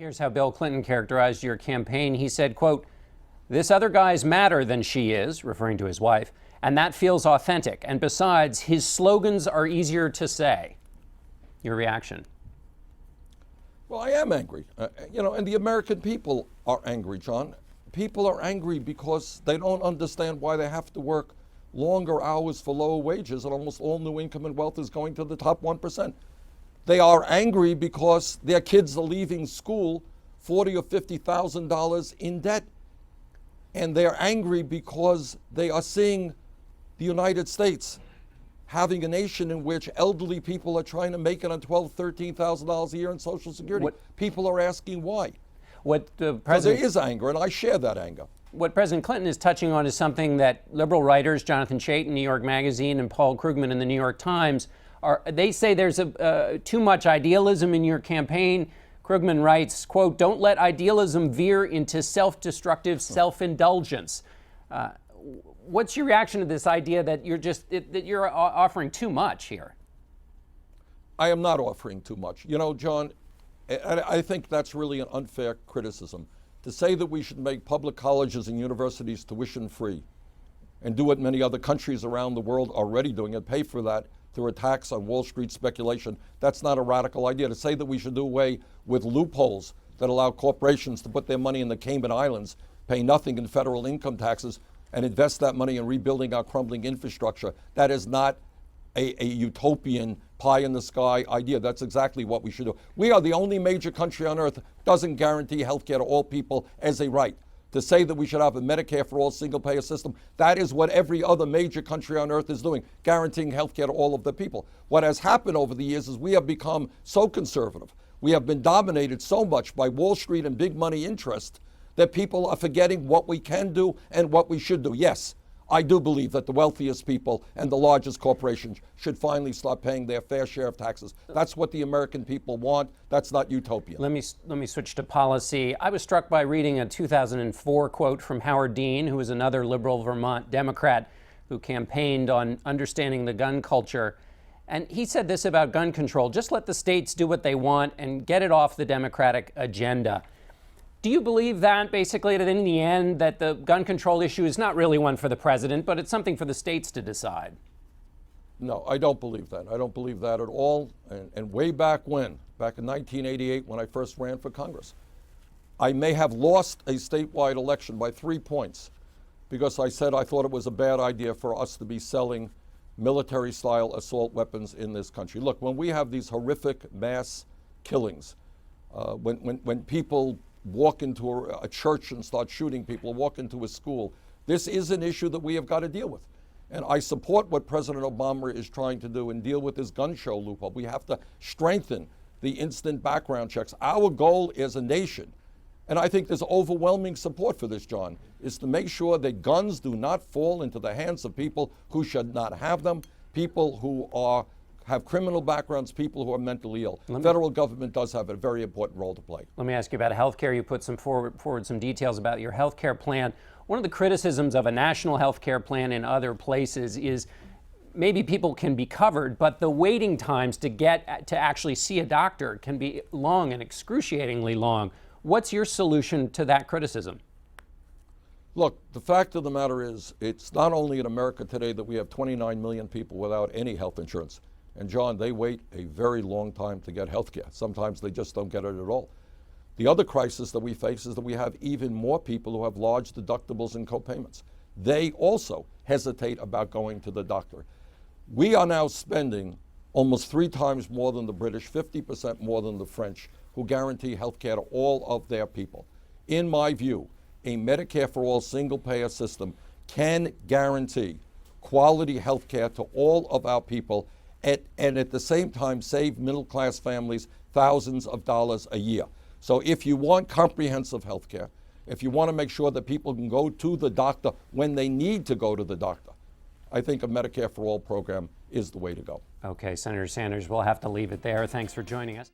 Here's how Bill Clinton characterized your campaign. He said, quote, "This other guy's madder than she is," referring to his wife, "and that feels authentic. And besides, his slogans are easier to say." Your reaction? Well, I am angry. And the American people are angry, John. People are angry because they don't understand why they have to work longer hours for lower wages, and almost all new income and wealth is going to the top 1%. They are angry because their kids are leaving school $40,000 or $50,000 in debt. And they're angry because they are seeing the United States having a nation in which elderly people are trying to make it on $12,000, $13,000 a year in Social Security. People are asking why. So there is anger, and I share that anger. What President Clinton is touching on is something that liberal writers, Jonathan Chait in New York Magazine and Paul Krugman in the New York Times, they say there's too much idealism in your campaign. Krugman writes, quote, "Don't let idealism veer into self-destructive self-indulgence." What's your reaction to this idea that you're offering too much here? I am not offering too much. John, I think that's really an unfair criticism. To say that we should make public colleges and universities tuition free and do what many other countries around the world are already doing and pay for that through a tax on Wall Street speculation, that's not a radical idea. To say that we should do away with loopholes that allow corporations to put their money in the Cayman Islands, pay nothing in federal income taxes, and invest that money in rebuilding our crumbling infrastructure, that is not a utopian pie-in-the-sky idea. That's exactly what we should do. We are the only major country on earth that doesn't guarantee health care to all people as a right. To say that we should have a Medicare for all single-payer system, that is what every other major country on earth is doing, guaranteeing health care to all of the people. What has happened over the years is we have become so conservative. We have been dominated so much by Wall Street and big money interest that people are forgetting what we can do and what we should do. Yes, I do believe that the wealthiest people and the largest corporations should finally start paying their fair share of taxes. That's what the American people want. That's not utopian. Let me switch to policy. I was struck by reading a 2004 quote from Howard Dean, who is another liberal Vermont Democrat who campaigned on understanding the gun culture. And he said this about gun control: just let the states do what they want and get it off the Democratic agenda. Do you believe that, basically, that in the end, that the gun control issue is not really one for the president, but it's something for the states to decide? No, I don't believe that. I don't believe that at all. And way back in 1988, when I first ran for Congress, I may have lost a statewide election by 3 points because I said I thought it was a bad idea for us to be selling military-style assault weapons in this country. Look, when we have these horrific mass killings, when people walk into a church and start shooting people, walk into a school, this is an issue that we have got to deal with. And I support what President Obama is trying to do and deal with this gun show loophole. We have to strengthen the instant background checks. Our goal as a nation, and I think there's overwhelming support for this, John, is to make sure that guns do not fall into the hands of people who should not have them, people who have criminal backgrounds, people who are mentally ill. The federal government does have a very important role to play. Let me ask you about health care. You put forward some details about your health care plan. One of the criticisms of a national health care plan in other places is maybe people can be covered, but the waiting times to actually see a doctor can be long and excruciatingly long. What's your solution to that criticism? Look, the fact of the matter is, it's not only in America today that we have 29 million people without any health insurance. And John, they wait a very long time to get health care. Sometimes they just don't get it at all. The other crisis that we face is that we have even more people who have large deductibles and copayments. They also hesitate about going to the doctor. We are now spending almost 3 times more than the British, 50% more than the French, who guarantee health care to all of their people. In my view, a Medicare for all single-payer system can guarantee quality health care to all of our people and at the same time save middle-class families thousands of dollars a year. So if you want comprehensive health care, if you want to make sure that people can go to the doctor when they need to go to the doctor, I think a Medicare for All program is the way to go. Okay, Senator Sanders, we'll have to leave it there. Thanks for joining us.